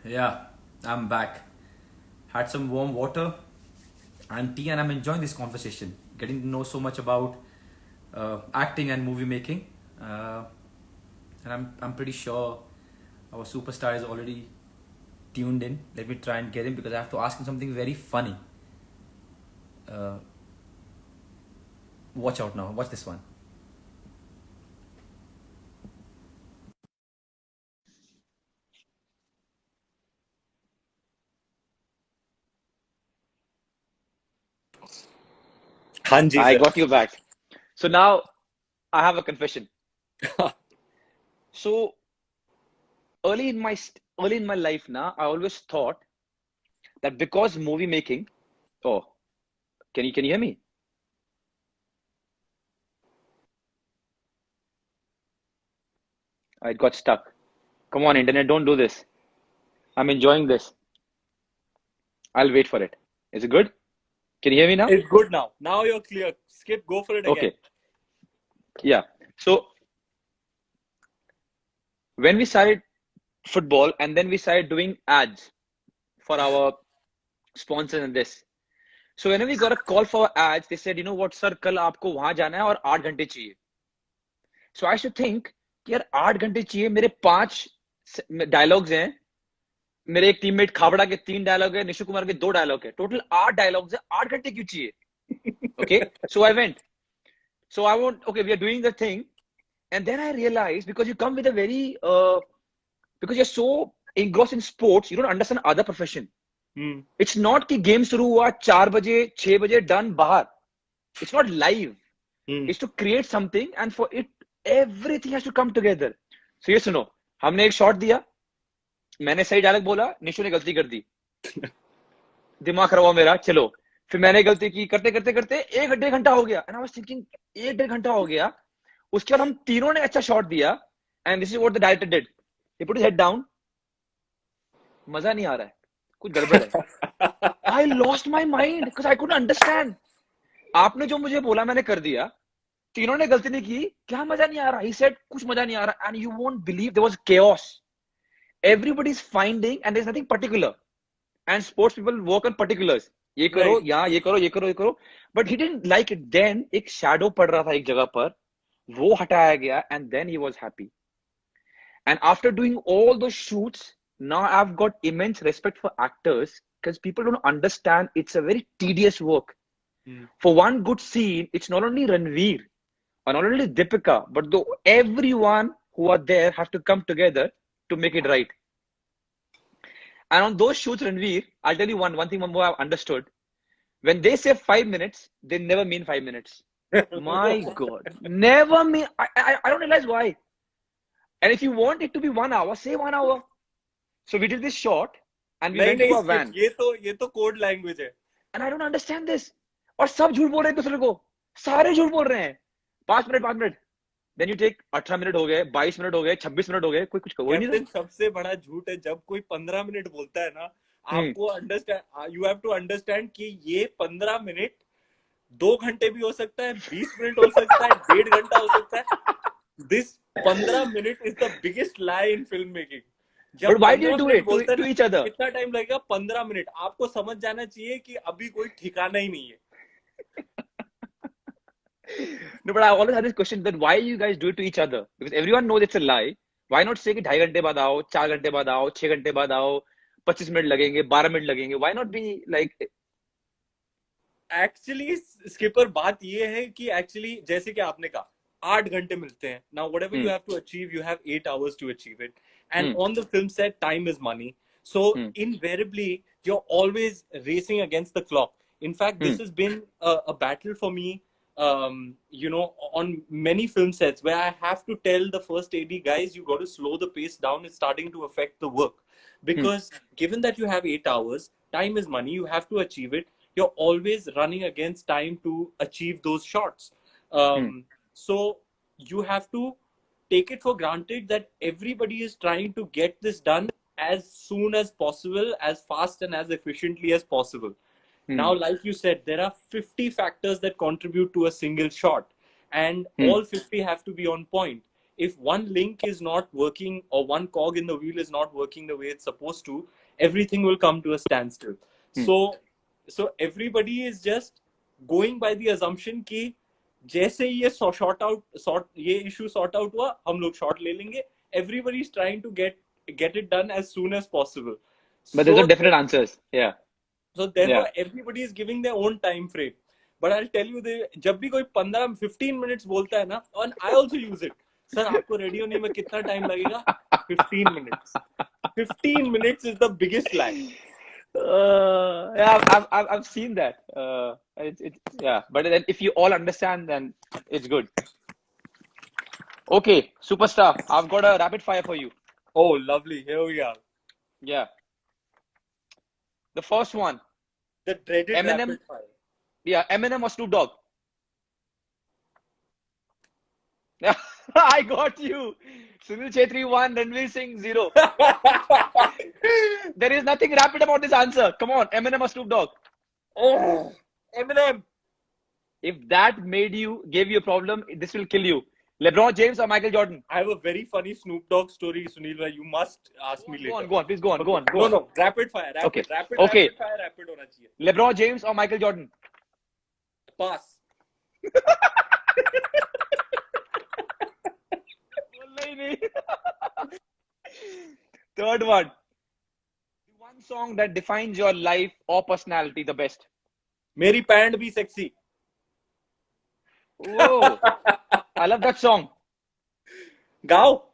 Yeah, I'm back. Had some warm water and tea, and I'm enjoying this conversation. Getting to know so much about acting and movie making, and I'm pretty sure our superstar is already tuned in. Let me try and get him because I have to ask him something very funny. Uh, watch out now. Watch this one. हाँ जी I sir. got you back. So now I have a confession. So early in my life now, I always thought that because movie making. Oh, can you hear me? It got stuck. Come on, internet, don't do this. I'm enjoying this. I'll wait for it. Is it good? Can you hear me now? It's good now. Now you're clear. Skip, go for it again. Okay. Yeah. So when we started football and then we started doing ads for our sponsors and this. So whenever we got a call for ads, they said, you know what, sir, कल आपको वहां जाना है और 8 घंटे चाहिए. So I should think कि यार 8 घंटे चाहिए, मेरे 5 डायलॉग्स हैं, मेरे एक टीममेट खाबड़ा के 3 डायलॉग है, निशु कुमार के 2 डायलॉग है, टोटल 8 डायलॉग्स है, 8 घंटे क्यों चाहिए? Okay, so I went. So I want, okay, we are doing the thing, and then I realized because you come with a very because you're so engrossed in sports, you don't understand other profession. It's not कि game शुरू हुआ 4 बजे 6 बजे done बाहर. It's not live. It's to create something, and for it everything has to come together. So ये सुनो, हमने एक शॉट दिया, मैंने सही डायलॉग बोला, निशु ने गलती कर दी, दिमाग खराब हुआ मेरा. चलो फिर मैंने गलती की, करते करते करते 1 1.5 घंटा हो गया, एंड आई वाज थिंकिंग 1 1.5 घंटा हो गया. उसके बाद हम तीनों ने अच्छा शॉट दिया, and this is what the director did. He put his head down. मजा नहीं आ रहा है, कुछ गड़बड़ है. I lost my mind because I couldn't understand. आपने जो मुझे बोला मैंने कर दिया, तीनों ने गलती नहीं की, क्या मजा नहीं आ रहा? ही सेड कुछ मजा नहीं आ रहा, and you won't believe there was chaos. Everybody is finding and there's nothing particular, and sports people work on particulars. ये करो, Right. यहाँ ये करो, ये करो, ये करो. But he didn't like it. Then एक shadow पड़ रहा था एक जगह पर, वो हटाया गया, and then he was happy. And after doing all those shoots, now I've got immense respect for actors because people don't understand it's a very tedious work. For one good scene, it's not only Ranveer or not only Deepika, but everyone who are there have to come together to make it right. And on those shoots, Ranveer, I'll tell you one thing more I've understood. When they say 5 minutes, they never mean 5 minutes. My God, never mean. I don't realize why. And if you want it to be 1 hour, say 1 hour. So we did this shot, and we नहीं went to नहीं a skip. van. ये तो code language है. And I don't understand this. और सब झूठ बोल रहे हैं दूसरे को, सारे झूठ बोल रहे हैं. 5 minute. Then you take 18 minute हो गए, 22 मिनट हो गए, 26 मिनट हो गए, कोई कुछ हो ही नहीं कैप्टन रहा. सबसे बड़ा झूठ है जब कोई 15 मिनट बोलता है ना. आपको understand, you have to understand कि ये 15 मिनट 2 घंटे भी हो सकता है, 20 मिनट हो सकता है, 1.5 घंटा हो सकता है. This 15 minute is the biggest lie in film making. But why do you do it to each other? कितना टाइम लगेगा? 15 मिनट. आपको समझ जाना चाहिए कि अभी कोई ठिकाना ही नहीं है. No, but I always had this question that why you guys do it to each other? Because everyone knows it's a lie. Why not say कि 2.5 घंटे बाद आओ, 4 घंटे बाद आओ, 6 घंटे बाद आओ, 25 मिनट लगेंगे, 12 मिनट लगेंगे? Why not be like? Actually skipper बात ये है कि एक्चुअली जैसे कि आपने कहा 8 घंटे मिलते हैं. Now whatever you have to achieve, you have 8 hours to achieve it. And on the film set, time is money. So invariably you're always racing against the clock. In fact, this has been a battle for me, you know, on many film sets where I have to tell the first AD, guys, you got to slow the pace down. It's starting to affect the work. Because given that you have 8 hours, time is money, you have to achieve it. You're always running against time to achieve those shots. So you have to take it for granted that everybody is trying to get this done as soon as possible, as fast and as efficiently as possible. Now, like you said, there are 50 factors that contribute to a single shot, and all 50 have to be on point. if one link is not working or one cog in the wheel is not working the way it's supposed to, everything will come to a standstill. So everybody is just going by the assumption कि जैसे ये ये issue sort out हुआ, हम लोग short ले लेंगे. Everybody is trying to get it done as soon as possible. But there's no definite answers. Yeah. So therefore, everybody is giving their own time frame. But I'll tell you, जब भी कोई 15 minutes बोलता है ना, and I also use it. Sir, आपको ready होने में कितना time लगेगा? 15 minutes. 15 minutes is the biggest lag. Yeah, I've seen that. It's yeah, but then if you all understand, then it's good. Okay, superstar, I've got a rapid fire for you. Oh, lovely. Here we are. Yeah. The first one. The dreaded Eminem. rapid fire. Yeah, Eminem or Snoop Dogg? I got you. Sunil Chhetri 1, Ranveer Singh 0. There is nothing rapid about this answer. Come on, Eminem or Snoop Dogg? Oh, Eminem. If that gave you a problem, this will kill you. LeBron James or Michael Jordan? I have a very funny Snoop Dogg story, Sunil. You must ask me later. Go on, please go on. No, rapid fire. Okay. Rapid fire, rapid होना चाहिए. LeBron James or Michael Jordan? Pass. Third one. One song that defines your life or personality the best. मेरी pant भी sexy. Whoa. I love that song. गाओ.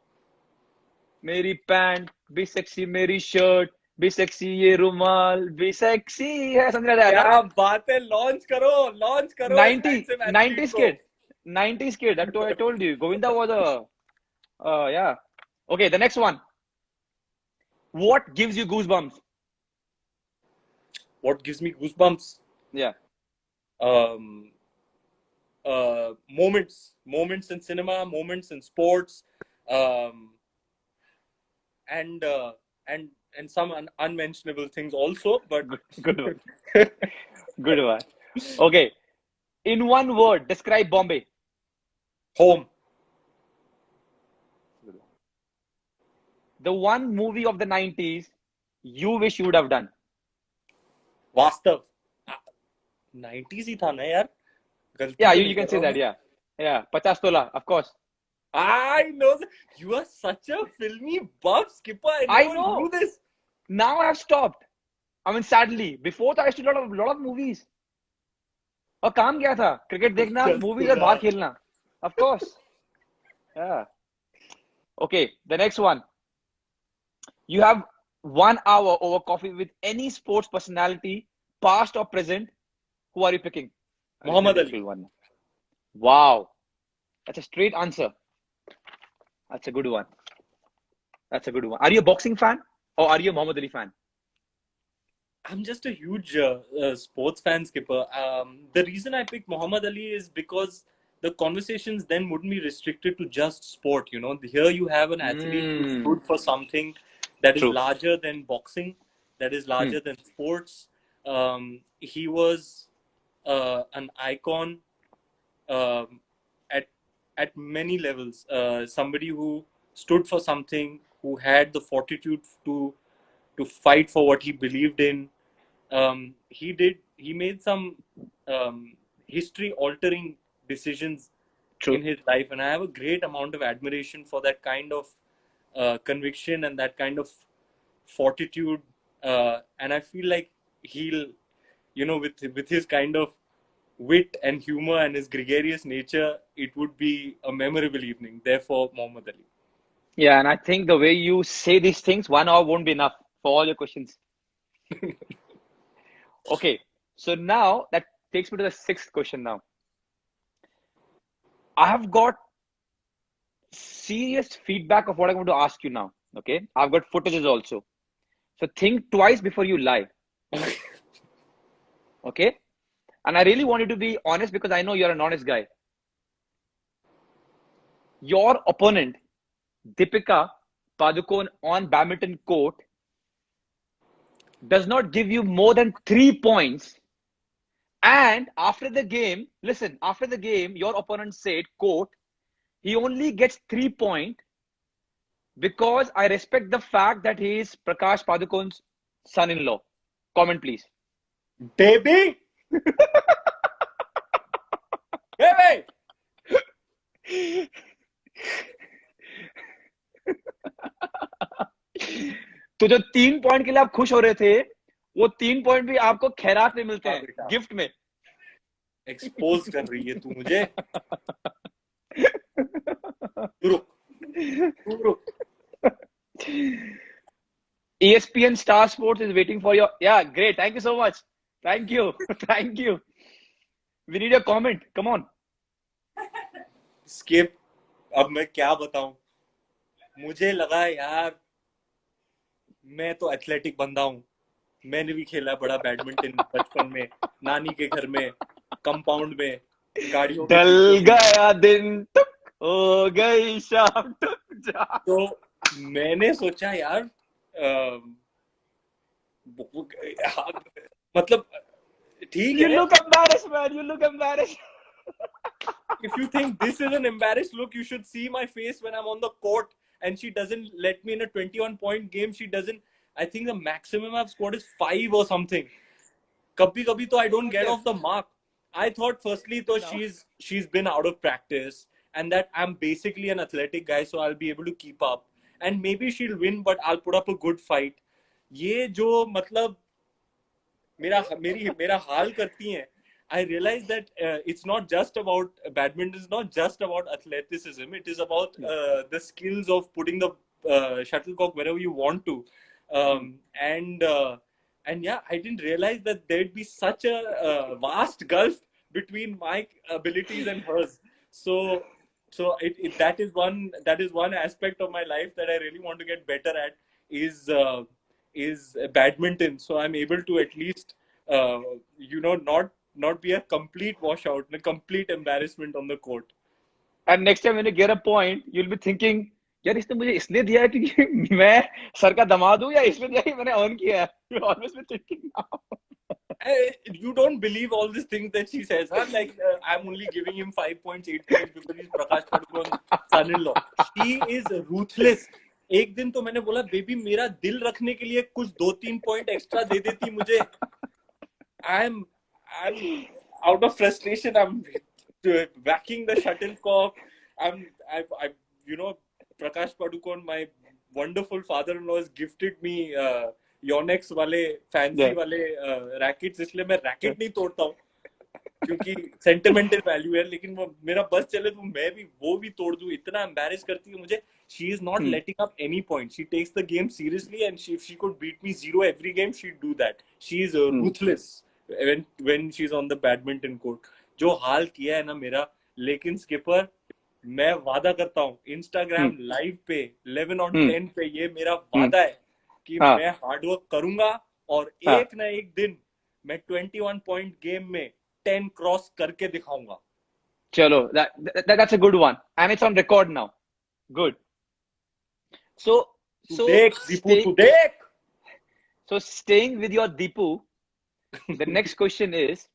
मेरी pant भी sexy, मेरी shirt भी sexy, ये रुमाल भी sexy है. Something like that. क्या बात है? Launch करो. 90s kid. 90s kid. I told you. Govinda was a yeah. Okay, the next one. What gives you goosebumps? What gives me goosebumps? Yeah. Moments in cinema, moments in sports, and some unmentionable things also. But good one. Good one. Okay. In one word, describe Bombay. Home. The one movie of the 90s you wish you would have done. Vastav. 90s ही था ना यार. Yeah, you can say that. Yeah. 50 tola, of course. I know. You are such a filmy buff, Skipper. I know. Do this. Now I have stopped. I mean, sadly, before I used to do a lot of movies. और काम क्या था? Cricket देखना, movies और बाहर खेलना. Of course. Yeah. Okay, the next one. You have 1 hour over coffee with any sports personality, past or present. Who are you picking? Muhammad Ali. Wow. That's a straight answer. That's a good one. Are you a boxing fan or are you a Muhammad Ali fan? I'm just a huge sports fan, Skipper. The reason I picked Muhammad Ali is because the conversations then wouldn't be restricted to just sport. You know, here you have an athlete who stood for something that is larger than boxing, that is larger than sports. He was an icon at many levels. Somebody who stood for something, who had the fortitude to fight for what he believed in. He made some history-altering decisions in his life, and I have a great amount of admiration for that kind of conviction and that kind of fortitude. And I feel like he'll, with his kind of wit and humor and his gregarious nature, it would be a memorable evening. Therefore, Muhammad Ali. Yeah, and I think the way you say these things, 1 hour won't be enough for all your questions. Okay, so now that takes me to the 6th question now. I have got serious feedback of what I'm going to ask you now. Okay, I've got footages also. So think twice before you lie. Okay, and I really want you to be honest because I know you're an honest guy. Your opponent, Deepika Padukone on badminton court, does not give you more than 3 points. And after the game, listen, after the game, your opponent said, quote, he only gets 3 points because I respect the fact that he is Prakash Padukone's son-in-law. Comment, please. Baby! Hey! तो जो 3 point के लिए आप खुश हो रहे थे, वो 3 पॉइंट भी आपको खैरात में मिलते हैं, गिफ्ट में. एक्सपोज कर रही है तू मुझे. रुक. ESPN Star Sports is waiting for your. Yeah, great. Thank you so much. Thank you. Thank you. We need your comment. Come on. Skip. अब मैं क्या बताऊं? मुझे लगा यार मैं तो एथलेटिक बंदा हूं. मैंने भी खेला बड़ा बैडमिंटन बचपन में, नानी के घर में, कंपाउंड में, गाड़ियों में. ढल गया दिन टुक हो गई शाम टुक जा. तो मैंने सोचा यार मतलब ठीक है. You look embarrassed, man. You look embarrassed. If you think this is an embarrassed look, you should see my face when I'm on the court and she doesn't let me in a 21-point game. She doesn't. I think the maximum I've scored is 5 or something. Kabhi to I don't get off the mark. I thought firstly though she's been out of practice and that I'm basically an athletic guy, so I'll be able to keep up and maybe she'll win, but I'll put up a good fight. ये जो मतलब मेरा हाल करती हैं. I realized that it's not just about badminton. It's not just about athleticism. It is about the skills of putting the shuttlecock wherever you want to. And yeah, I didn't realize that there'd be such a vast gulf between my abilities and hers. So that is one aspect of my life that I really want to get better at is badminton. So I'm able to at least not be a complete washout, a complete embarrassment on the court. And next time when you get a point, you'll be thinking, यार इसने मुझे इसलिए दिया है कि मैं sir का दामाद हूँ या इसलिए दिया कि मैंने earn किया है. You'll always be thinking now. You don't believe all these things that she says, huh? Like I'm only giving him 5 points, 8 points because he's Prakash Padukone's son-in-law. She is ruthless. एक दिन तो मैंने बोला baby मेरा दिल रखने के लिए कुछ 2-3 पॉइंट एक्स्ट्रा दे देती मुझे. I'm out of frustration. I'm whacking the shuttlecock. Prakash Padukone, my wonderful father-in-law, has gifted me Yonex वाले fancy वाले rackets. इसलिए मैं racket नहीं तोड़ता हूँ क्योंकि sentimental value है. लेकिन वो मेरा बस चले तो मैं भी वो भी तोड़ दूँ. इतना embarrass करती है मुझे. She is not letting up any point. She takes the game seriously, and if she could beat me 0 every game, she'd do that. She is ruthless when she's on the badminton court. जो हाल किया है ना मेरा, लेकिन skipper मैं वादा करता हूँ Instagram live पे 11 on 10 पे ये मेरा वादा है कि मैं हार्ड वर्क करूंगा और एक ना एक दिन मैं 21 पॉइंट गेम में 10 क्रॉस करके दिखाऊंगा. चलो, that's a good one and it's on record now. Good. So staying with your Deepu, the next question is,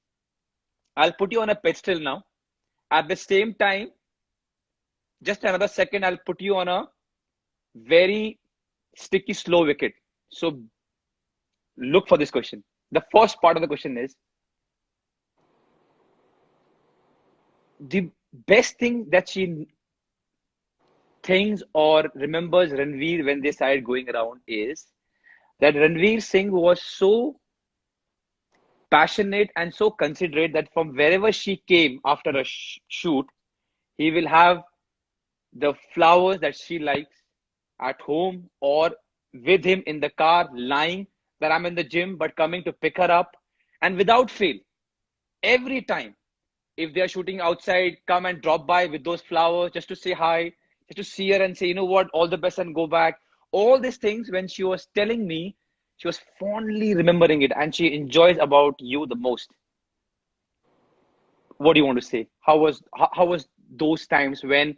I'll put you on a pedestal now. At the same time, just another second, I'll put you on a very sticky, slow wicket. So look for this question. The first part of the question is, the best thing that she thinks or remembers Ranveer when they started going around is that Ranveer Singh was so passionate and so considerate that from wherever she came after a shoot, he will have the flowers that she likes at home or with him in the car, lying that I'm in the gym but coming to pick her up. And without fail, every time, if they are shooting outside, come and drop by with those flowers just to say hi, just to see her and say, you know what, all the best and go back. All these things, when she was telling me, she was fondly remembering it and she enjoys about you the most. What do you want to say? How was those times when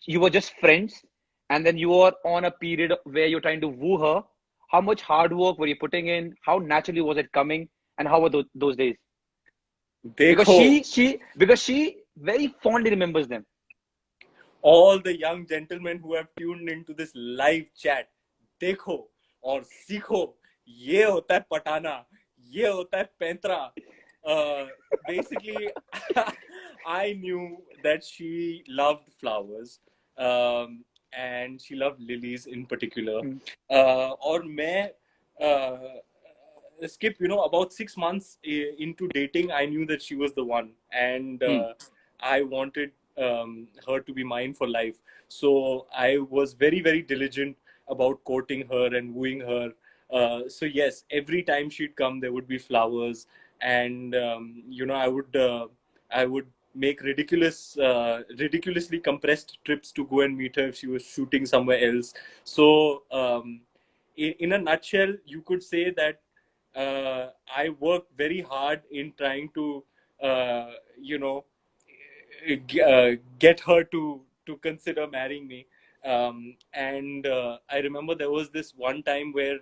you were just friends and then you were on a period where you're trying to woo her? How much hard work were you putting in? How naturally was it coming? And how were those days? Because she very fondly remembers them. all the young gentlemen who have tuned into this live chat, देखो और सीखो, ये होता है पटाना, ये होता है पैंतरा. Basically, I knew that she loved flowers, and she loved lilies in particular. और मैं Skip, about 6 months into dating, I knew that she was the one, and I wanted her to be mine for life. So I was very, very diligent about courting her and wooing her. So yes, every time she'd come, there would be flowers, and I would make ridiculously compressed trips to go and meet her if she was shooting somewhere else. So in a nutshell, you could say that I worked very hard in trying to get her to consider marrying me. And I remember there was this one time where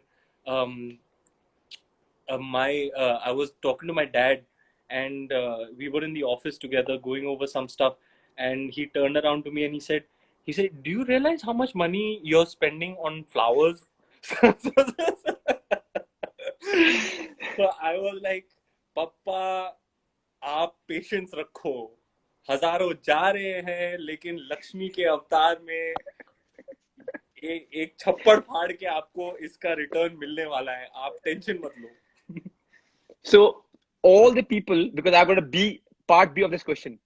I was talking to my dad, and we were in the office together going over some stuff, and he turned around to me and he said, "Do you realize how much money you're spending on flowers?" So I was like, "Papa, आप patience रखो, हजारों जा रहे हैं, लेकिन लक्ष्मी के अवतार में एक छप्पड़ फाड़ के आपको इसका रिटर्न मिलने वाला है, आप टेंशन मत लो." So all the people, because I've got a part B of this question.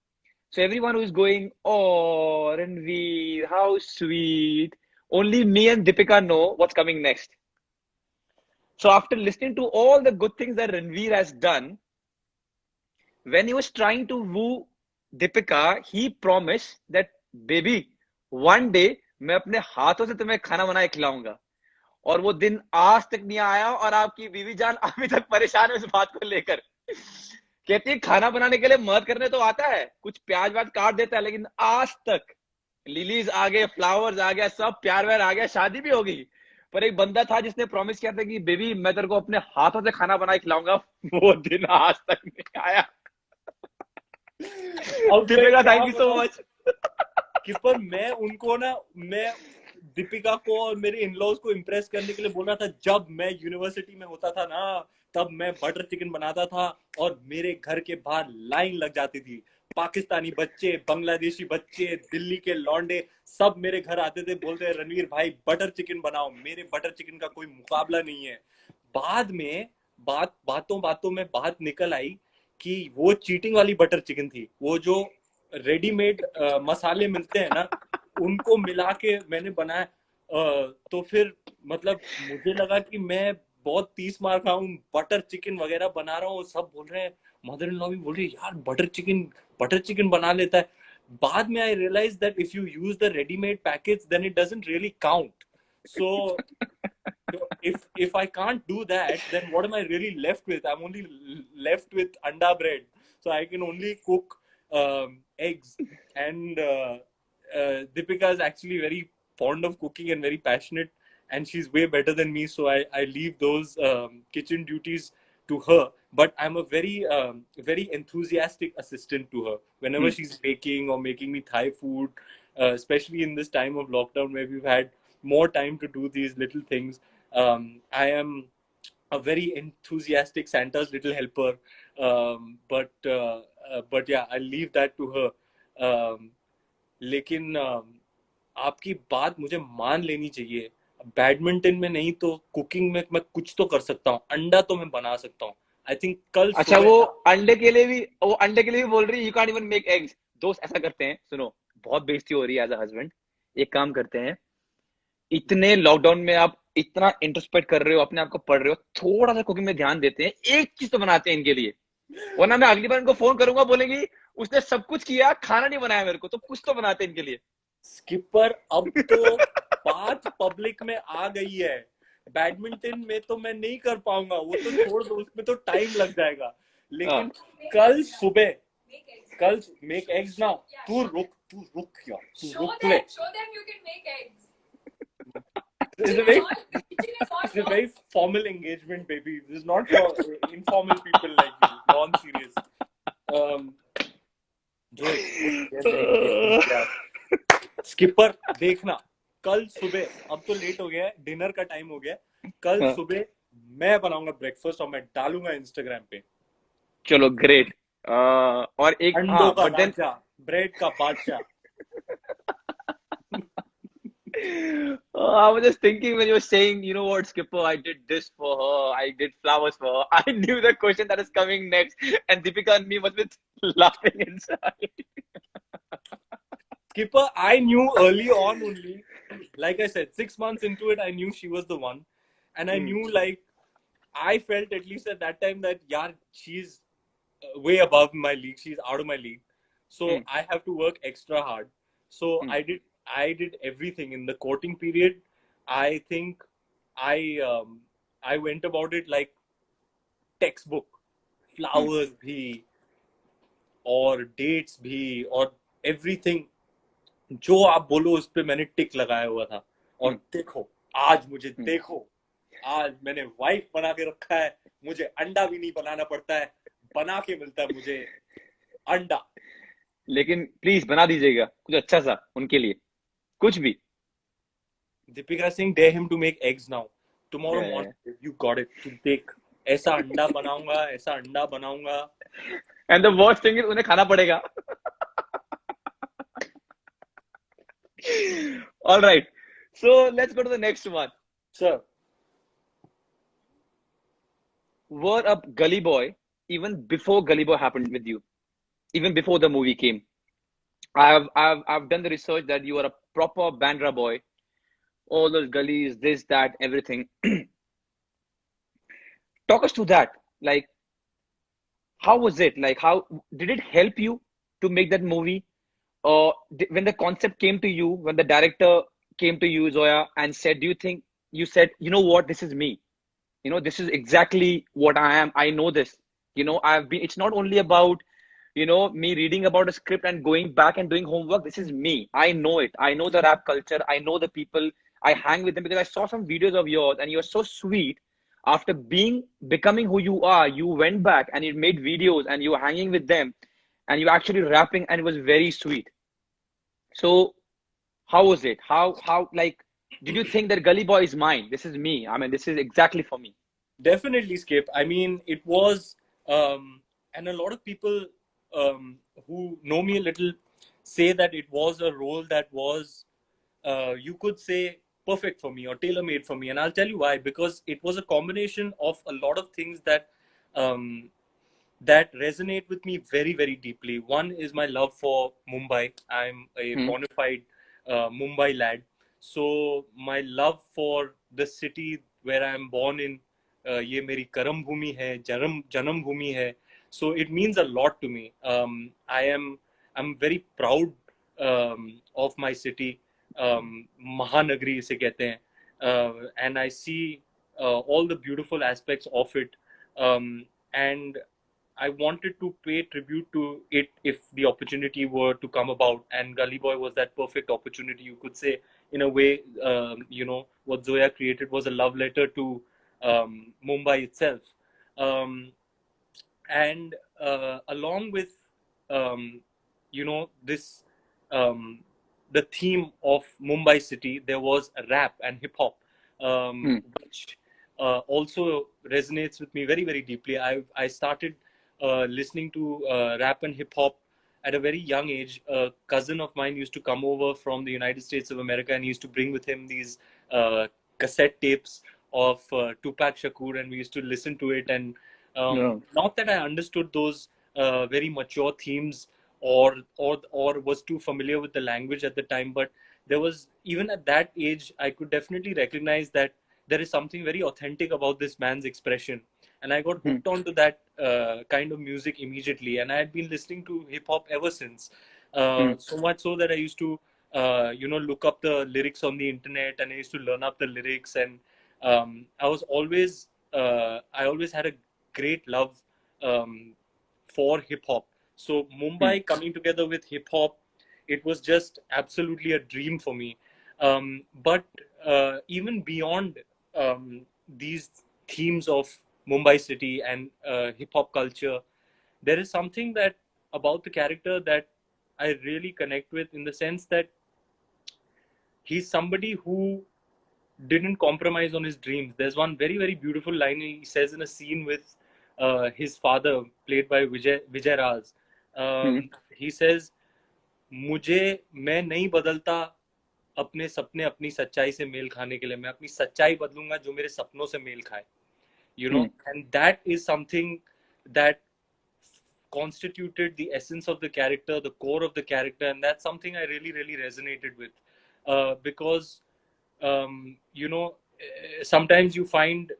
So everyone who is going, "Oh, Ranveer, how sweet." Only me and Deepika know what's coming next. So after listening to all the good things that Ranveer has done, when he was trying to woo Deepika, he promised that, "Baby, one day मैं अपने हाथों से तुम्हें खाना बना के खिलाऊंगा." और वो दिन आज तक नहीं आया, और आपकी बीवी जान अभी तक परेशान है इस बात को लेकर. कहती है खाना बनाने के लिए मदद करने तो आता है, कुछ प्याज व्याज काट देता है, लेकिन आज तक लिलीज आ गए, फ्लावर्स आ गया, सब प्यार व्यार आ गया, शादी भी होगी, पर एक बंदा था जिसने प्रॉमिस किया था कि बेबी मैं तेरे को अपने हाथों से खाना बना के खिलाऊंगा. वो दिन आज तक नहीं आया. Deepika, thank you so much. कि पर मैं दीपिका को और मेरे इन-लॉज को इम्प्रेस करने के लिए बोल रहा था. जब मैं यूनिवर्सिटी में होता था ना, तब मैं बटर चिकन बनाता था और मेरे घर के बाहर लाइन लग जाती थी. पाकिस्तानी बच्चे, बांग्लादेशी बच्चे, दिल्ली के लौंडे सब मेरे घर आते थे, बोलते हैं रणवीर भाई बटर चिकन बनाओ. मेरे बटर चिकन का कोई मुकाबला नहीं है. बाद में बातों में बात निकल आई कि वो चीटिंग वाली बटर चिकन थी. वो जो रेडीमेड मसाले मिलते हैं ना, उनको मिला के मैंने बनाया. तो फिर मतलब मुझे लगा कि मैं बहुत 30 मार खा हूँ, बटर चिकन वगैरह बना रहा हूँ. सब बोल रहे हैं, मदर इन लॉ भी बोल रही है यार बटर चिकन बना लेता है. बाद में I realise that if you use the readymade package then it doesn't really count. So if I can't do that, then what am I really left with? I'm only left with anda bread. So I can only cook eggs. And Deepika is actually very fond of cooking and very passionate, and she's way better than me. So I leave those kitchen duties to her. But I'm a very enthusiastic assistant to her. Whenever she's baking or making me Thai food, especially in this time of lockdown where we've had more time to do these little things, I am a very enthusiastic Santa's little helper. But yeah, I leave that to her. लेकिन आपकी बात मुझे मान लेनी चाहिए. Badminton में नहीं तो कुकिंग में मैं कुछ तो कर सकता हूँ. अंडा तो मैं बना सकता हूँ. आई थिंक कल अच्छा, वो अंडे के लिए भी बोल रही है you can't even make eggs. दोस्त ऐसा करते हैं, सुनो, बहुत बेइज्जती हो रही है एज अ हस्बैंड. एक काम करते हैं, इतने लॉकडाउन में आप इतना इंट्रोस्पेक्ट कर रहे हो, अपने आप को पढ़ रहे हो, थोड़ा सा कुकिंग में ध्यान देते हैं, एक चीज तो बनाते हैं इनके लिए. वरना मैं अगली बार इनको फोन करूंगा, बोलेंगी उसने सब कुछ किया, खाना नहीं बनाया मेरे को, तो कुछ तो बनाते हैं इनके लिए. स्किपर, अब तो बात पब्लिक में आ गई है. बैडमिंटन में तो मैं नहीं कर पाऊंगा, वो तो छोड़ दो, उसमें तो टाइम लग जाएगा. लेकिन कल सुबह मेक एग्स ना. तू रुक यार, तू रुक. Show them you can make eggs. It's a very formal engagement, baby. This is not for informal people like you. Non-serious. Skipper देखना, कल सुबह, अब तो लेट हो गया है, डिनर का टाइम हो गया है, कल सुबह मैं बनाऊंगा ब्रेकफास्ट और मैं डालूंगा इंस्टाग्राम पे। चलो ग्रेट। और एक अंडों हाँ का बट देन राजा, ब्रेड का बादशाह। I was just thinking when you were saying, you know what, Skipper, I did this for her, I did flowers for her. I knew the question that is coming next, and Deepika and me was with laughing inside. Skipper, I knew early on only, like I said, 6 months into it, I knew she was the one. And I knew, like, I felt at least at that time that, yeah, she's way above my league. She's out of my league. So I have to work extra hard. So I did everything in the courting period. I think I went about it like textbook. Flowers bhi, और dates भी, और everything. जो आप बोलो उस पे मैंने टिक लगाया हुआ था। और देखो, आज मुझे देखो, आज मैंने वाइफ बना के रखा है, मुझे अंडा भी नहीं बनाना पड़ता है, बना के मिलता है मुझे अंडा। लेकिन प्लीज बना दीजिएगा कुछ अच्छा सा उनके लिए, कुछ भी। Deepika Singh, dare him to make eggs now. Tomorrow Yeah, morning, you got it. तू देख, ऐसा अंडा बनाऊंगा, ऐसा अंडा बनाऊंगा। and the worst thing is उन्हें खाना पड़ेगा। All right, so let's go to the next one. Sir, Were a gully boy even before Gully Boy happened with you, even before the movie came. I've done the research that you are a proper Bandra boy, all those gullies, this, that, everything. Talk us to that. Like, how was it? Like, how did it help you to make that movie? Or when the concept came to you, when the director came to you, Zoya, and said, do you think you said, you know what, this is me? You know, this is exactly what I am. I know this. You know, it's not only about, you know, me reading about a script and going back and doing homework. This is me. I know it. I know the rap culture. I know the people. I hang with them because I saw some videos of yours and you're so sweet. After becoming who you are, you went back and you made videos and you were hanging with them and you actually rapping and it was very sweet. So how was it? How like, did you think that Gully Boy is mine? This is me. I mean, this is exactly for me. definitely, Skip. I mean, it was, and a lot of people who know me a little say that it was a role that was, you could say, perfect for me or tailor-made for me. And I'll tell you why. Because it was a combination of a lot of things that that resonate with me very, very deeply. One is my love for Mumbai. I'm a bona fide Mumbai lad. So my love for the city where I'm born in, ये मेरी कर्म भूमि है, जन्म भूमि है. So it means a lot to me. I'm very proud of my city. Mahanagari इसे कहते हैं. And I see all the beautiful aspects of it. And I wanted to pay tribute to it if the opportunity were to come about, and Gully Boy was that perfect opportunity. You could say, in a way, you know, what Zoya created was a love letter to Mumbai itself. And along with, you know, this, the theme of Mumbai city, there was rap and hip hop, which also resonates with me very, very deeply. I started listening to rap and hip hop at a very young age. A cousin of mine used to come over from the United States of America, and he used to bring with him these cassette tapes of Tupac Shakur, and we used to listen to it. And not that I understood those very mature themes or was too familiar with the language at the time, but there was, even at that age, I could definitely recognize that there is something very authentic about this man's expression. And I got hooked onto that kind of music immediately. And I had been listening to hip hop ever since. So much so that I used to, you know, look up the lyrics on the internet, and I used to learn up the lyrics. And I always had a great love for hip hop. So Mumbai coming together with hip hop, it was just absolutely a dream for me. But even beyond these themes of Mumbai city and hip hop culture, there is something that about the character that I really connect with, in the sense that he's somebody who didn't compromise on his dreams. There's one very, very beautiful line he says in a scene with his father, played by Vijay Raz. He says, मुझे मैं नहीं बदलता अपने सपने अपनी सच्चाई से mail खाने के लिए, मैं अपनी सच्चाई बदलूंगा जो मेरे सपनों से मेल खाए. You know, and that is something that constituted the essence of the character, the core of the character, and that's something I really, really resonated with. Because, you know, sometimes you find,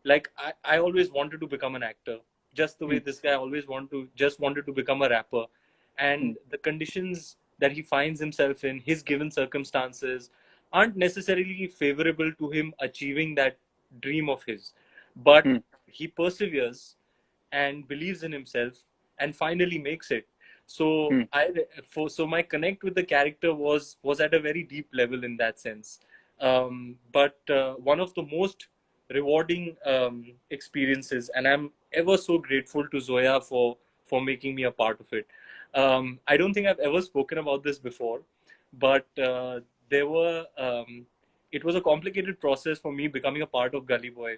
like, I always wanted to become an actor, just the way this guy always wanted to become a rapper. And the conditions that he finds himself in, his given circumstances, aren't necessarily favorable to him achieving that dream of his. But he perseveres and believes in himself and finally makes it. So so my connect with the character was at a very deep level in that sense. But one of the most rewarding experiences, and I'm ever so grateful to Zoya for making me a part of it. I don't think I've ever spoken about this before, but there were it was a complicated process for me becoming a part of Gully Boy.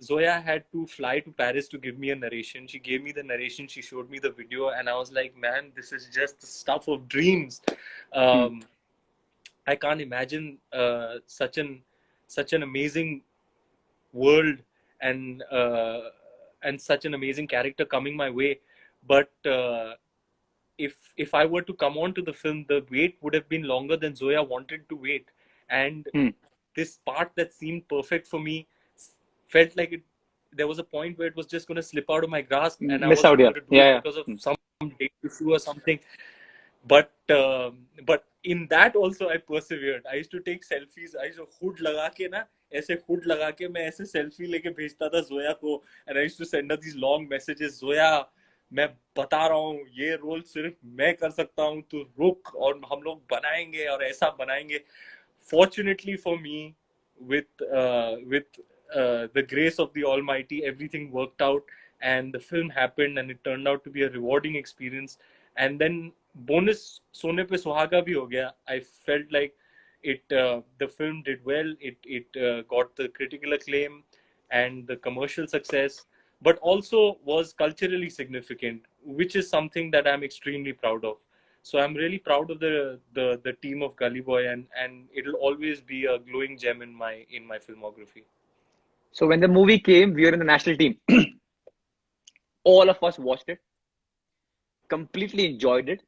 Zoya had to fly to Paris to give me a narration. She gave me the narration, she showed me the video, and I was like, man, this is just the stuff of dreams. I can't imagine such an amazing world and such an amazing character coming my way. But if I were to come on to the film, the wait would have been longer than Zoya wanted to wait. And this part that seemed perfect for me felt like there was a point where it was just going to slip out of my grasp, and I wasn't going to do it because of some date issue or something. But in that also I persevered. I used to take selfies. I used to hood laga ke na, ऐसे hood लगा के मैं ऐसे selfie लेके भेजता था जोया को, and I used to send her these long messages. Zoya, मैं बता रहा हूँ, ये रोल सिर्फ मैं कर सकता हूँ, तू रुक और हम लोग बनाएंगे और ऐसा बनाएंगे. Fortunately for me, with the grace of the Almighty, everything worked out, and the film happened, and it turned out to be a rewarding experience. And then bonus सोने पे सुहागा भी हो गया. I felt like the film did well. It got the critical acclaim and the commercial success, but also was culturally significant, which is something that I'm extremely proud of. So I'm really proud of the team of Gully Boy, and it'll always be a glowing gem in my filmography. So when the movie came, we were in the national team. All of us watched it, completely enjoyed it.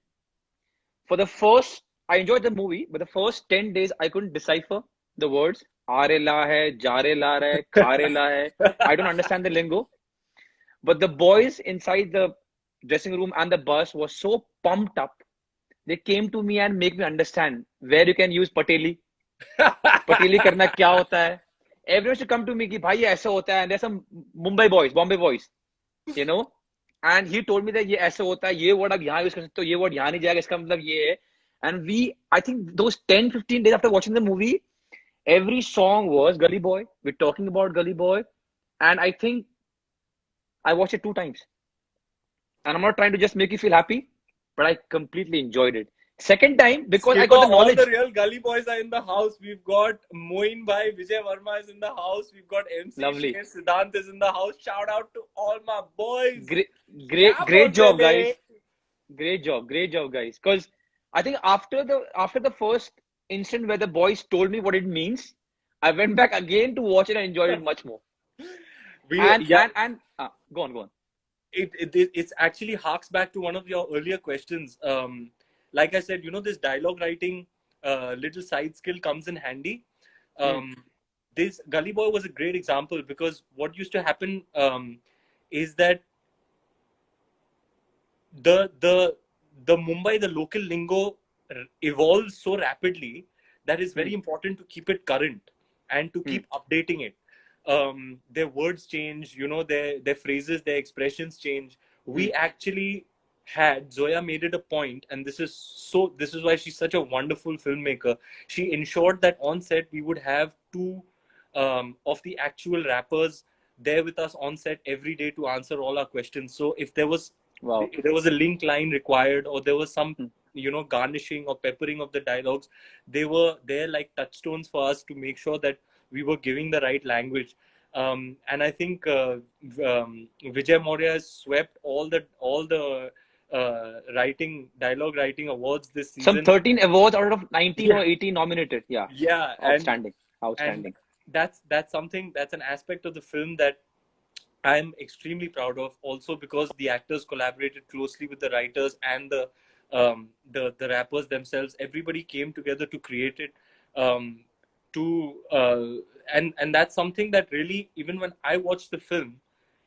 I enjoyed the movie, but the first 10 days I couldn't decipher the words. Aare la hai, jare la hai, khare la hai. I don't understand the lingo. But the boys inside the dressing room and the bus were so pumped up. They came to me and make me understand where you can use Pateli. Pateli karna kya hota hai. Everyone should come to me कि भाई ये ऐसा होता है. And there's some Bombay boys, you know. And he told me that ये ऐसा होता है, ये word आप यहाँ use कर सकते हो, ये word यहाँ नहीं जाएगा, इसका मतलब ये है. And I think those 10-15 days after watching the movie, every song was Gully Boy. We're talking about Gully Boy. And I think I watched it 2 times. And I'm not trying to just make you feel happy, but I completely enjoyed it. Second time, because I got the knowledge. All the real Gully Boys are in the house. We've got Moin Bhai, Vijay Verma is in the house. We've got MC Lovely. Siddhant is in the house. Shout out to all my boys. Great job, guys. Great job, guys. Because I think after the first instant where the boys told me what it means, I went back again to watch it and enjoyed it much more. Go on. It's actually harks back to one of your earlier questions. Like I said, you know, this dialogue writing little side skill comes in handy. This Gully Boy was a great example, because what used to happen is that the Mumbai, the local lingo evolves so rapidly that it's very important to keep it current and to keep updating it. Their words change, you know, their phrases, their expressions change. We actually Zoya made it a point, and this is why she's such a wonderful filmmaker. She ensured that on set we would have 2 of the actual rappers there with us on set every day to answer all our questions. So if there was a link line required, or there was some garnishing or peppering of the dialogues, they were there like touchstones for us to make sure that we were giving the right language. And I think Vijay Maurya has swept all the dialogue writing awards this Some season. 13 awards out of 19 or Yeah. 18 nominated. Yeah. Yeah, Outstanding. and Outstanding. that's something, that's an aspect of the film that I'm extremely proud of, also because the actors collaborated closely with the writers and the rappers themselves. Everybody came together to create it. To and that's something that really, even when I watched the film,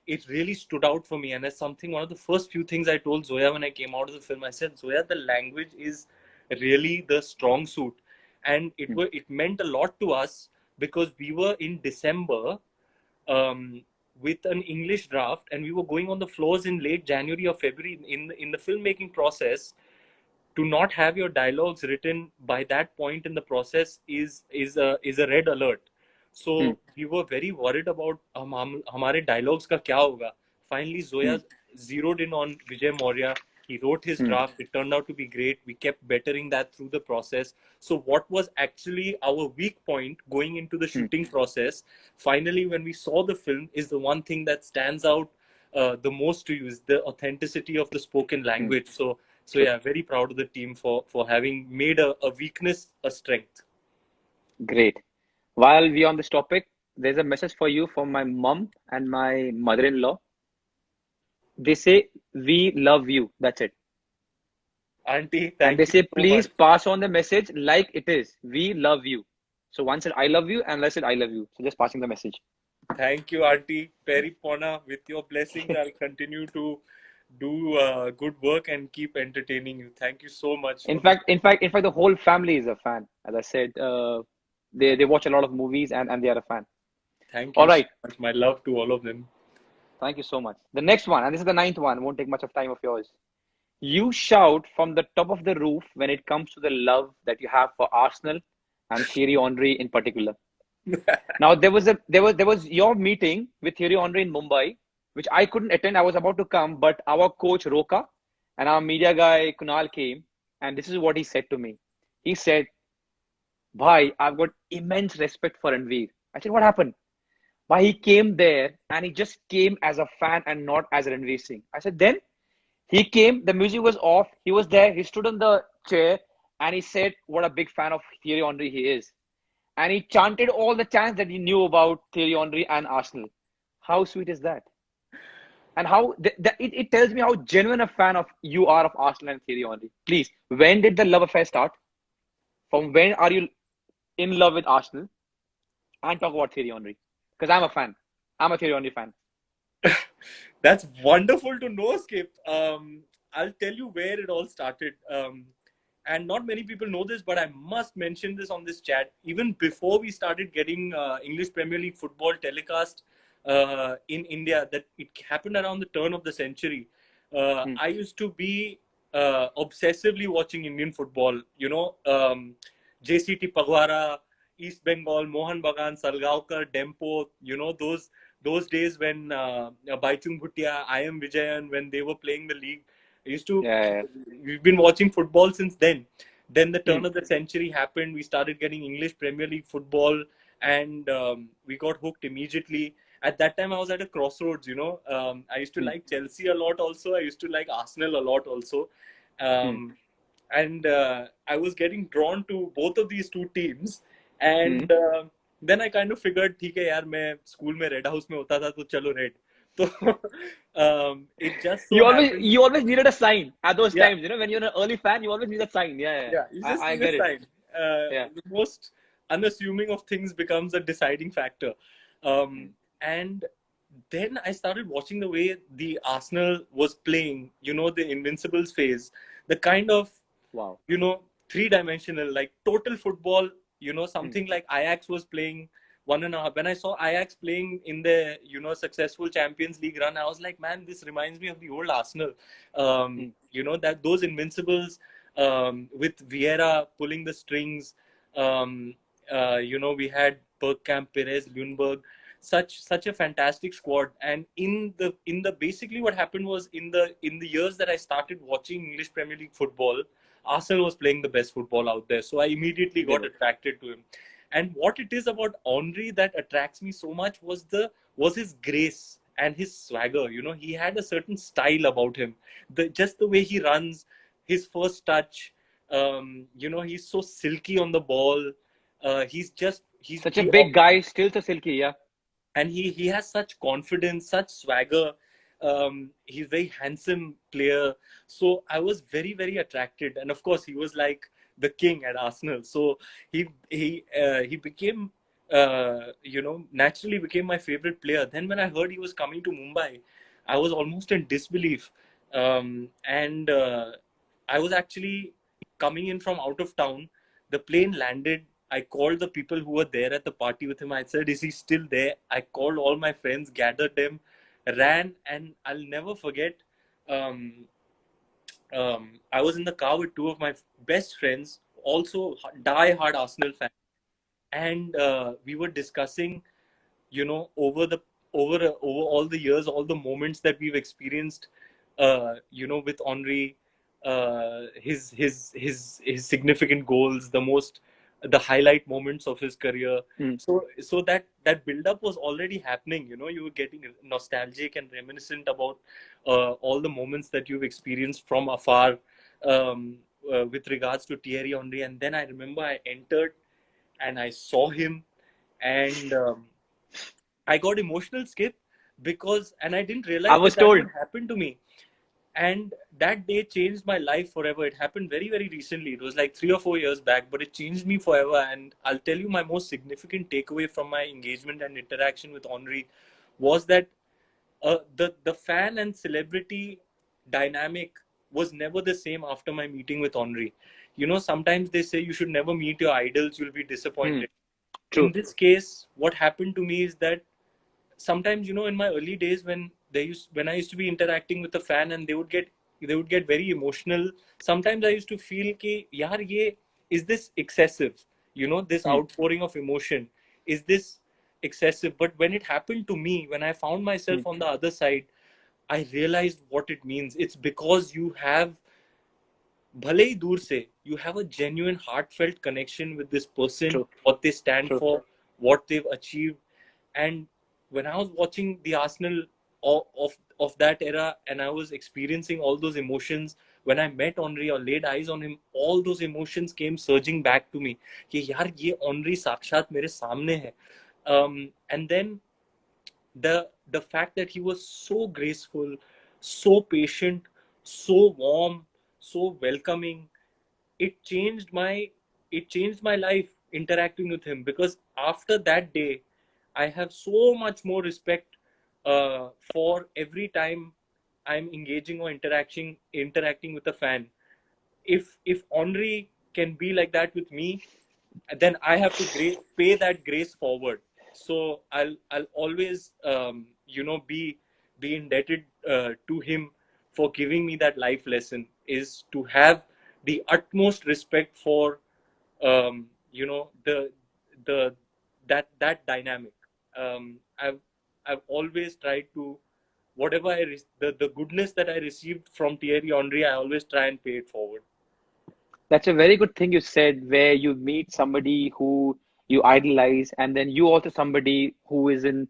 it really stood out for me. And it's something, one of the first few things I told Zoya when I came out of the film. I said, Zoya, the language is really the strong suit, and it meant a lot to us because we were in December. With an English draft, and we were going on the floors in late January or February in the filmmaking process. To not have your dialogues written by that point in the process is a red alert. So we were very worried about हमारे dialogues का क्या होगा. Finally, Zoya zeroed in on Vijay Maurya. He wrote his draft. It turned out to be great. We kept bettering that through the process. So what was actually our weak point going into the shooting process, finally, when we saw the film, is the one thing that stands out the most to you, is the authenticity of the spoken language. So yeah, very proud of the team for having made a weakness a strength. Great. While we're on this topic, there's a message for you from my mom and my mother-in-law. They say, we love you. That's it. Auntie, And they thank say, you so please much. pass on the message like it is. We love you. So one said, I love you, and let's said, I love you. So just passing the message. Thank you, Auntie. Peri Pona, with your blessings, I'll continue to do good work and keep entertaining you. Thank you so much. In fact, the whole family is a fan. As I said, they watch a lot of movies and they are a fan. Thank you All right. so much. My love to all of them. Thank you so much. The next one, and this is the 9th one, won't take much of time of yours. You shout from the top of the roof when it comes to the love that you have for Arsenal and Thierry Henry in particular. Now there was your meeting with Thierry Henry in Mumbai, which I couldn't attend. I was about to come, but our coach Roka and our media guy Kunal came, and this is what he said to me. He said, "Bhai, I've got immense respect for Ranveer." I said, "What happened?" Why he came there and he just came as a fan and not as Ranveer Singh. I said, then he came, the music was off, he was there, he stood on the chair and he said what a big fan of Thierry Henry he is. And he chanted all the chants that he knew about Thierry Henry and Arsenal. How sweet is that? And how it tells me how genuine a fan of you are of Arsenal and Thierry Henry. Please, when did the love affair start? From when are you in love with Arsenal? And talk about Thierry Henry. Because I'm a fan. I'm a Thierry Henry fan. That's wonderful to know, Skip. I'll tell you where it all started. And not many people know this, but I must mention this on this chat. Even before we started getting English Premier League football telecast in India, that it happened around the turn of the century. I used to be obsessively watching Indian football. JCT Pagwara, East Bengal, Mohan Bagan, Salgaonkar, Dempo, those days when Baichung Bhutia, I am Vijayan, when they were playing the league. We've been watching football since then. Then the turn of the century happened. We started getting English Premier League football, and we got hooked immediately. At that time, I was at a crossroads. I used to like Chelsea a lot. Also, I used to like Arsenal a lot. Also, and I was getting drawn to both of these two teams. And then I kind of figured, ठीक है यार, मैं school में red house में होता था तो चलो red. So it just so you always needed a sign at those times. When you're an early fan, you always need a sign. Yeah. You just I need get a it. sign. The most unassuming of things becomes a deciding factor. And then I started watching the way the Arsenal was playing. The Invincibles phase, the kind of three-dimensional, like total football. Something like Ajax was playing 1.5. When I saw Ajax playing in the successful Champions League run, I was like, man, this reminds me of the old Arsenal. That those Invincibles with Vieira pulling the strings. We had Bergkamp, Perez, Ljungberg, such a fantastic squad. And in the basically what happened was in the years that I started watching English Premier League football, Arsenal was playing the best football out there. So I immediately They got were. attracted to him. And what it is about Henry that attracts me so much was his grace and his swagger. You know, he had a certain style about him. Just the way he runs, his first touch. You know, he's so silky on the ball. Such a big guy, still so silky, yeah. And he has such confidence, such swagger. He's very handsome player. So I was very attracted, and of course he was like the king at Arsenal. So he became you know, naturally became my favorite player. Then when I heard he was coming to Mumbai, I was almost in disbelief. And I was actually coming in from out of town. The plane landed. I called the people who were there at the party with him. I said, "Is he still there?" I called all my friends, gathered them, ran, and I'll never forget. Um, I was in the car with two of my best friends, also die-hard Arsenal fans, and we were discussing, you know, over all the years, all the moments that we've experienced, you know, with Henry, his significant goals, the highlight moments of his career. So that build up was already happening. You know, you were getting nostalgic and reminiscent about all the moments that you've experienced from afar, with regards to Thierry Henry. And then I remember I entered and I saw him, and I got emotional, Skip, because, and I didn't I realize was that told. would happen to me. And that day changed my life forever. It happened very recently. It was like 3 or 4 years back, but it changed me forever. And I'll tell you, my most significant takeaway from my engagement and interaction with Henri was that the fan and celebrity dynamic was never the same after my meeting with Henri. You know, sometimes they say you should never meet your idols, you'll be disappointed. In True. this case, what happened to me is that sometimes, you know, in my early days when I used to be interacting with a fan and they would get very emotional. Sometimes I used to feel ki yaar ye is this excessive, you know, this outpouring of emotion, is this excessive? But when it happened to me, when I found myself on the other side, I realized what it means. It's because you have, भले ही दूर से, you have a genuine heartfelt connection with this person, True. what they stand True. for, what they've achieved. And when I was watching the Arsenal of that era, and I was experiencing all those emotions, when I met Henry or laid eyes on him, all those emotions came surging back to me कि यार ये Henry साक्षात मेरे सामने है. And then the fact that he was so graceful, so patient, so warm, so welcoming, it changed my life interacting with him. Because after that day, I have so much more respect for every time I'm engaging or interacting with a fan. If Henri can be like that with me, then I have to pay that grace forward. So I'll always you know, be indebted to him for giving me that life lesson, is to have the utmost respect for you know, the that dynamic. I've always tried to, whatever the goodness that I received from Thierry Henry, I always try and pay it forward. That's a very good thing you said, where you meet somebody who you idolize, and then you also somebody who is in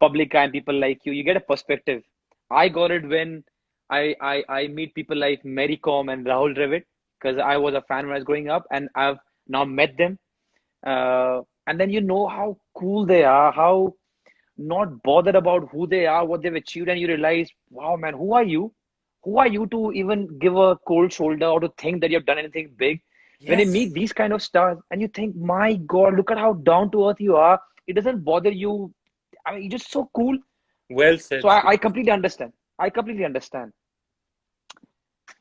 public and people like you. You get a perspective. I got it when I meet people like Mary Com and Rahul Dravid, because I was a fan when I was growing up, and I've now met them. And then you know how cool they are, how not bothered about who they are, what they've achieved, and you realize, wow, man, who are you? Who are you to even give a cold shoulder or to think that you've done anything big? When you Yes. meet these kind of stars and you think, my God, look at how down to earth you are. It doesn't bother you. I mean, you're just so cool. Well So said, Skip. I completely understand. I completely understand.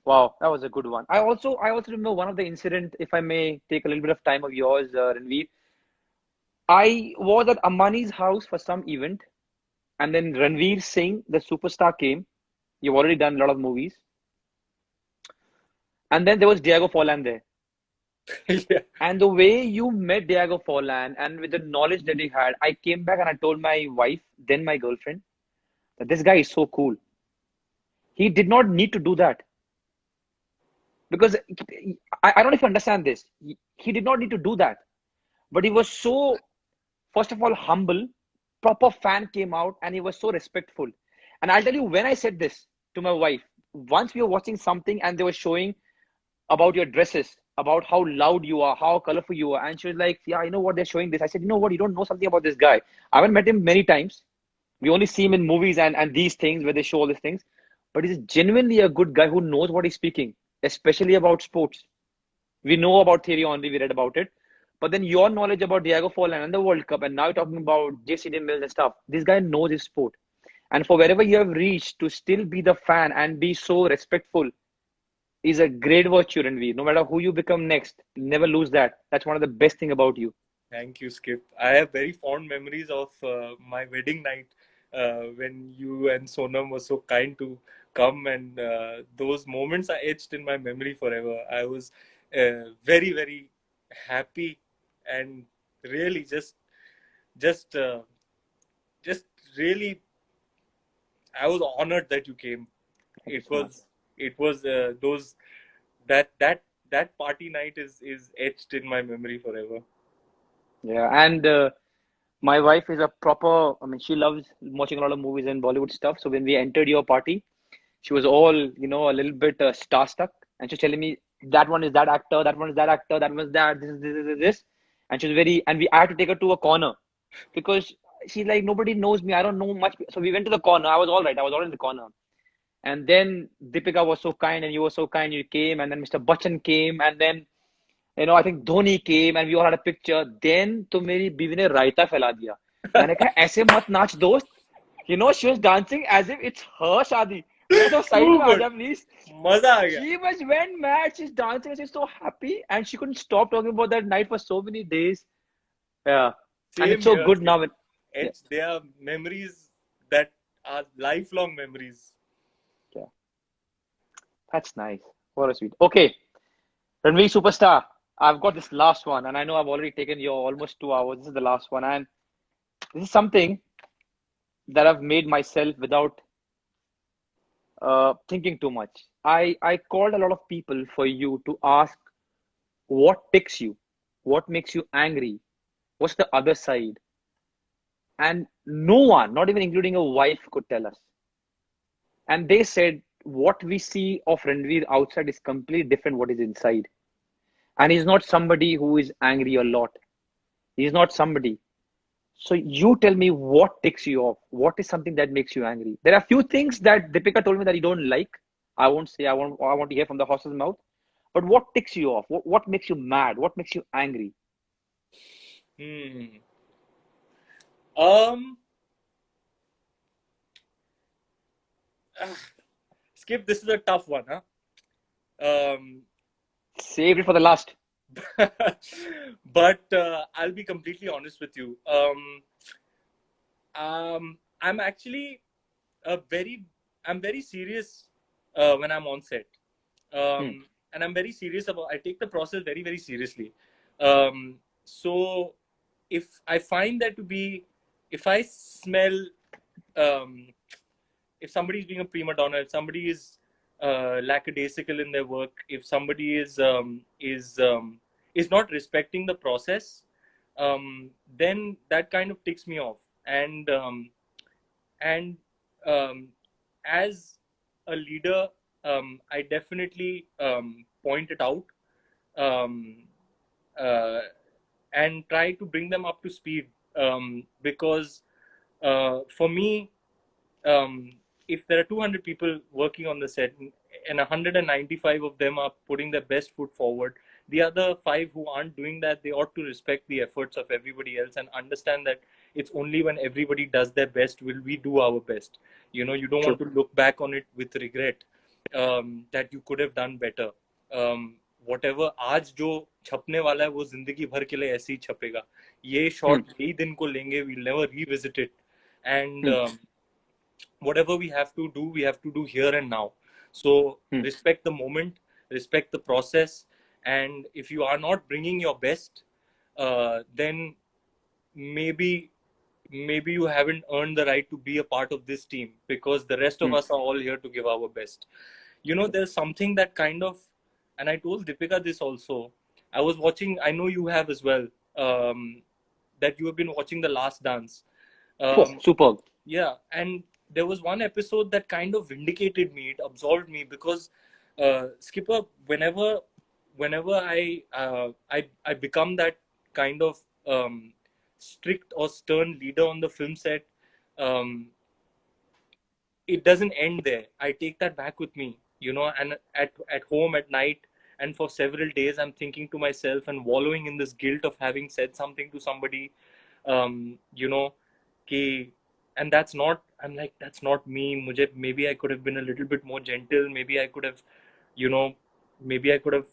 Wow, that was a good one. I also remember one of the incident, if I may take a little bit of time of yours, Ranveer. I was at Ambani's house for some event, and then Ranveer Singh, the superstar, came. You've already done a lot of movies. And then there was Diego Forlan there. Yeah. And the way you met Diego Forlan and with the knowledge that he had, I came back and I told my wife, then my girlfriend, that this guy is so cool. He did not need to do that. Because I don't know if you understand this. He did not need to do that, but he was so, first of all, humble. Proper fan came out, and he was so respectful. And I'll tell you, when I said this to my wife, once we were watching something and they were showing about your dresses, about how loud you are, how colorful you are, and she was like, "Yeah, you know what? They're showing this." I said, "You know what? You don't know something about this guy. I haven't met him many times. We only see him in movies and these things where they show all these things. But he's genuinely a good guy who knows what he's speaking, especially about sports. We know about Thierry Henry, we read about it. But then your knowledge about Diego Forlan and the World Cup, and now you're talking about JCD Mills and stuff. This guy knows his sport. And for wherever you have reached, to still be the fan and be so respectful is a great virtue, Ranveer. No matter who you become next, never lose that. That's one of the best thing about you. Thank you, Skip. I have very fond memories of my wedding night when you and Sonam were so kind to come, and those moments are etched in my memory forever. I was very, very happy and really just, uh, just really, I was honored that you came. It was those that party night is etched in my memory forever. Yeah, and my wife is a proper, I mean, she loves watching a lot of movies and Bollywood stuff. So when we entered your party, she was all, a little bit starstruck. And she's telling me, that one is that actor, that one is that actor, that was that, this. And she was very, and I had to take her to a corner because she's like, nobody knows me. I don't know much. So we went to the corner. I was all right. I was all in the corner. And then Deepika was so kind and you were so kind. You came, and then Mr. Bachchan came, and then I think Dhoni came and we all had a picture. Then तो मेरी बीवी ने रायता फैला दिया. मैंने कहा ऐसे मत नाच दोस्त. She was dancing as if it's her शादी. मैं तो side में आ जा please. मजा आ गया. She went mad. She's dancing. She's so happy and she couldn't stop talking about that night for so many days. Yeah, and it's so Same good here. now. They are memories that are lifelong memories. Yeah, that's nice. What a sweet. Okay, Ranveer Superstar. I've got this last one, and I know I've already taken your almost 2 hours. This is the last one, and this is something that I've made myself without thinking too much. I called a lot of people for you to ask what ticks you, what makes you angry, what's the other side, and no one, not even including a wife, could tell us. And they said what we see of Ranveer outside is completely different what is inside. And he's not somebody who is angry a lot. He's not somebody. So you tell me what ticks you off. What is something that makes you angry? There are a few things that Deepika told me that you don't like. I won't say. I want to hear from the horse's mouth. But what ticks you off? What makes you mad? What makes you angry? Skip, this is a tough one, huh? Save it for the last. But I'll be completely honest with you. I'm actually I'm very serious when I'm on set. And I'm very serious I take the process very, very seriously. So if I find that to be, if I smell, if somebody's being a prima donna, if somebody is lackadaisical in their work, if somebody is not respecting the process, then that kind of ticks me off. And as a leader, I definitely point it out and try to bring them up to speed, because for me, if there are 200 people working on the set and 195 of them are putting their best foot forward, the other 5 who aren't doing that, they ought to respect the efforts of everybody else and understand that it's only when everybody does their best will we do our best. You don't want to look back on it with regret, that you could have done better. Whatever आज जो छपने वाला है वो जिंदगी भर के लिए ऐसे ही छपेगा. ये shot यही दिन को लेंगे, we'll never revisit it. And whatever we have to do here and now. So respect the moment, respect the process, and if you are not bringing your best, then maybe you haven't earned the right to be a part of this team, because the rest of us are all here to give our best. There's something that kind of and I told Deepika this also. I was watching, I know you have as well, that you have been watching The Last Dance. Superb. Yeah, and there was one episode that kind of vindicated me. It absolved me because Skipper, whenever I become that kind of strict or stern leader on the film set, um, it doesn't end there. I take that back with me, and at home at night, and for several days, I'm thinking to myself and wallowing in this guilt of having said something to somebody, you know, ki, and that's not. I'm like, that's not me. Maybe I could have been a little bit more gentle. Maybe I could have, you know, maybe I could have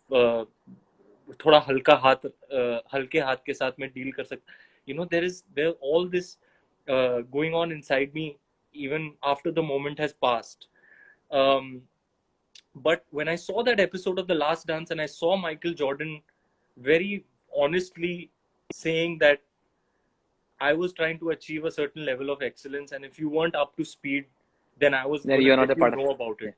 थोड़ा हल्के हाथ के साथ में deal कर सकता. There all this going on inside me even after the moment has passed. But when I saw that episode of The Last Dance and I saw Michael Jordan very honestly saying that I was trying to achieve a certain level of excellence, and if you weren't up to speed, then I was going to let you know about it.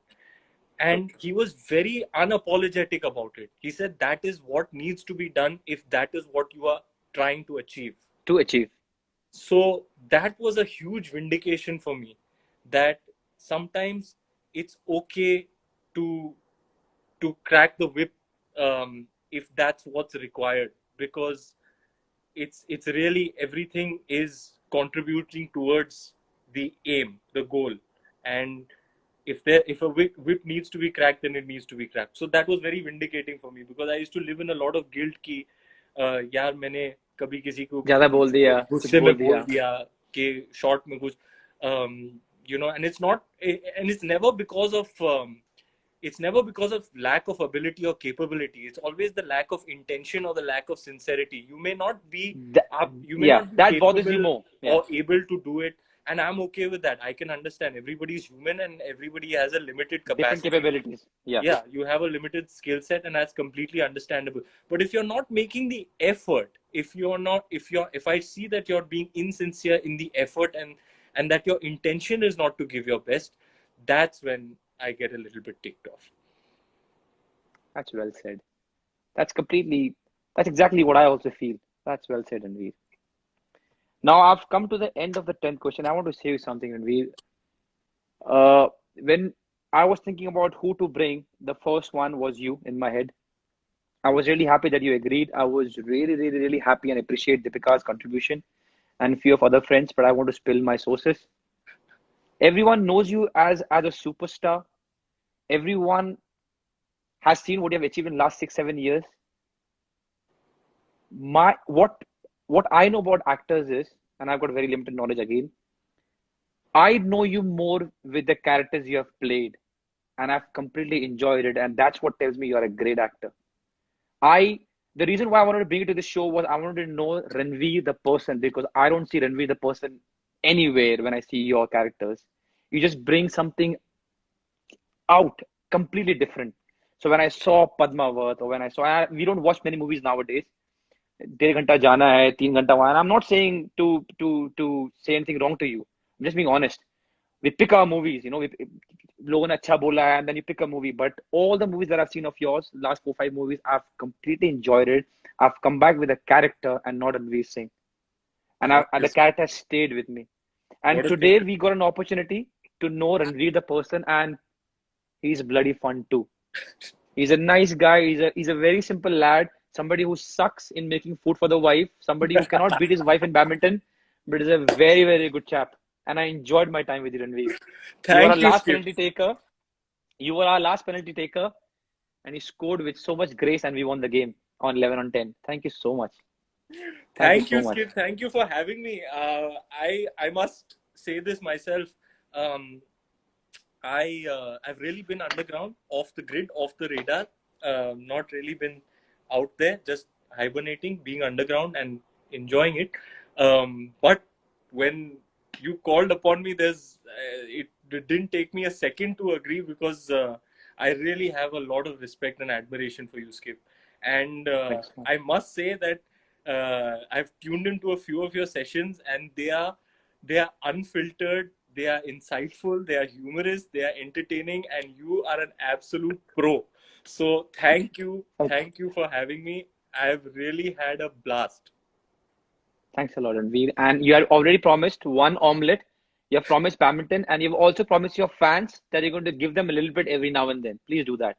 And he was very unapologetic about it. He said that is what needs to be done if that is what you are trying to achieve. So that was a huge vindication for me, that sometimes it's okay to crack the whip if that's what's required, because it's really everything is contributing towards the aim, the goal. And if a whip needs to be cracked, then it needs to be cracked. So that was very vindicating for me, because I used to live in a lot of guilt कि यार मैंने कभी किसी को ज़्यादा बोल दिया, गुस्से में बोल दिया कि short में कुछ and it's never because of lack of ability or capability. It's always the lack of intention or the lack of sincerity. You may not be that bothers you more or able to do it, and I'm okay with that. I can understand everybody's human and everybody has a limited capacity, different capabilities. Yeah, you have a limited skill set, and that's completely understandable. But if you're not making the effort, if I see that you're being insincere in the effort, and that your intention is not to give your best, that's when I get a little bit ticked off. That's well said. That's exactly what I also feel. That's well said, Ranveer. Now I've come to the end of the 10th question. I want to say something, Ranveer. When I was thinking about who to bring, the first one was you in my head. I was really happy that you agreed. I was really, really, really happy and appreciate Deepika's contribution and a few of other friends, but I want to spill my sources. Everyone knows you as a superstar. Everyone has seen what you have achieved in the last 6-7 years. What I know about actors is, and I've got very limited knowledge again, I know you more with the characters you have played, and I've completely enjoyed it, and that's what tells me you're a great actor. The reason why I wanted to bring you to the show was I wanted to know Ranveer the person, because I don't see Ranveer the person anywhere when I see your characters. You just bring something out completely different. So when I saw Padmavat, or when we don't watch many movies nowadays. 1.5 घंटा जाना है, 3 घंटा वहाँ. I'm not saying to say anything wrong to you. I'm just being honest. We pick our movies, लोगों ने अच्छा बोला है, and then you pick a movie. But all the movies that I've seen of yours, last 4-5 movies, I've completely enjoyed it. I've come back with a character and not Ranveer Singh. And the character stayed with me. And today we got an opportunity to know Ranveer the person, and he's bloody fun too. He's a nice guy. He's a very simple lad. Somebody who sucks in making food for the wife. Somebody who cannot beat his wife in badminton, but is a very, very good chap. And I enjoyed my time with you, Ranveer. You were our last penalty taker. And you scored with so much grace, and we won the game on 11-10. Thank you so much. Thank you, Skip. Thank you for having me. I must say this myself. I've really been underground, off the grid, off the radar. Not really been out there, just hibernating, being underground and enjoying it. But when you called upon me, it didn't take me a second to agree, because I really have a lot of respect and admiration for you, Skip. And I must say that I've tuned into a few of your sessions, and they are unfiltered. they are insightful, they are humorous, they are entertaining, and you are an absolute pro. So thank you for having me. I have really had a blast. Thanks a lot, Ranveer. And you have already promised one omelette. You have promised badminton, and you've also promised your fans that you're going to give them a little bit every now and then. Please do that.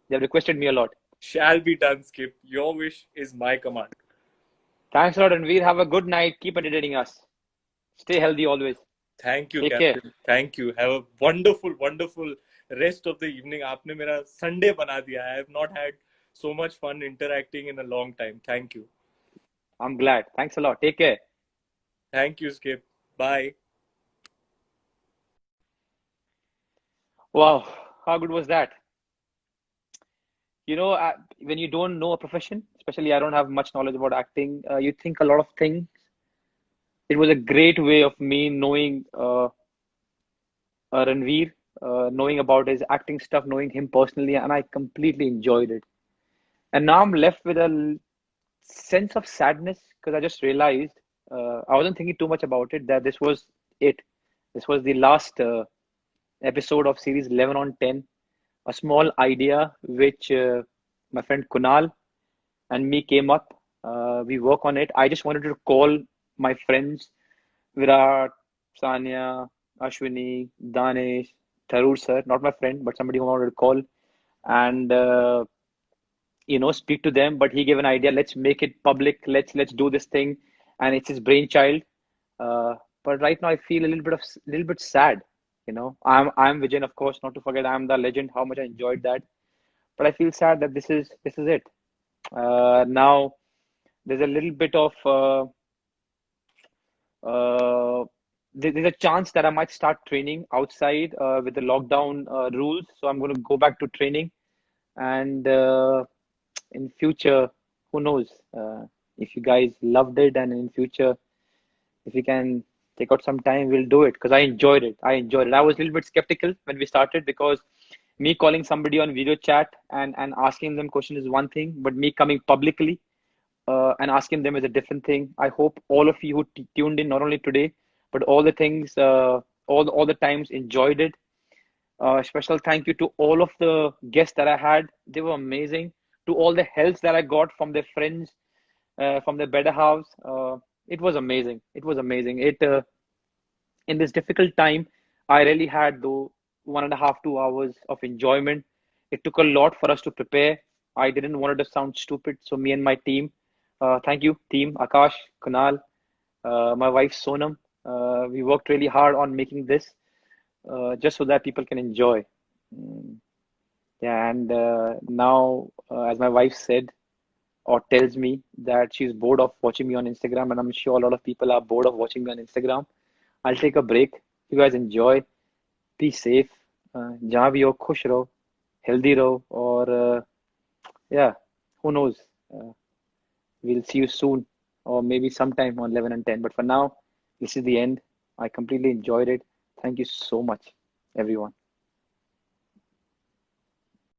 They have requested me a lot. Shall be done, Skip. Your wish is my command. Thanks a lot, Ranveer. Have a good night. Keep entertaining us. Stay healthy always. Thank you, Take care. Captain. Thank you. Have a wonderful, wonderful rest of the evening. आपने मेरा Sunday बना दिया. I have not had so much fun interacting in a long time. Thank you. I'm glad. Thanks a lot. Take care. Thank you, Skip. Bye. Wow, how good was that? You know, when you don't know a profession, especially I don't have much knowledge about acting, you think a lot of things. It was a great way of me knowing Ranveer, knowing about his acting stuff, knowing him personally, and I completely enjoyed it. And now I'm left with a sense of sadness because I just realized I wasn't thinking too much about it, that this was it. This was the last episode of series 11 on 10. A small idea which my friend Kunal and me came up. We work on it. I just wanted to call my friends Virat, Sanya, Ashwini, Danesh, Tharur sir, not my friend, but somebody who I wanted to call and speak to them. But he gave an idea. Let's make it public. Let's do this thing, and it's his brainchild. But right now I feel a little bit sad. I'm Vijayan, of course, not to forget I'm the legend. How much I enjoyed that, but I feel sad that this is it. Now there's a little bit of there's a chance that I might start training outside with the lockdown rules. So I'm going to go back to training, and in future, who knows? If you guys loved it, and in future, if we can take out some time, we'll do it because I enjoyed it. I was a little bit skeptical when we started because me calling somebody on video chat and asking them question is one thing, but me coming publicly and asking them is a different thing. I hope all of you who tuned in, not only today, but all the things, all the times enjoyed it. Special thank you to all of the guests that I had. They were amazing. To all the helps that I got from their friends, from their better house. It was amazing. It was amazing. In this difficult time, I really had though 1.5, 2 hours of enjoyment. It took a lot for us to prepare. I didn't want it to sound stupid, so me and my team, thank you, team Akash, Kunal, my wife Sonam. We worked really hard on making this, just so that people can enjoy. Yeah, and now, as my wife said, or tells me that she's bored of watching me on Instagram, and I'm sure a lot of people are bored of watching me on Instagram. I'll take a break. You guys enjoy. Be safe. जहाँ भी हो खुश रहो, healthy रहो, और yeah, who knows? We'll see you soon, or maybe sometime on 11 and 10. But for now, this is the end. I completely enjoyed it. Thank you so much, everyone.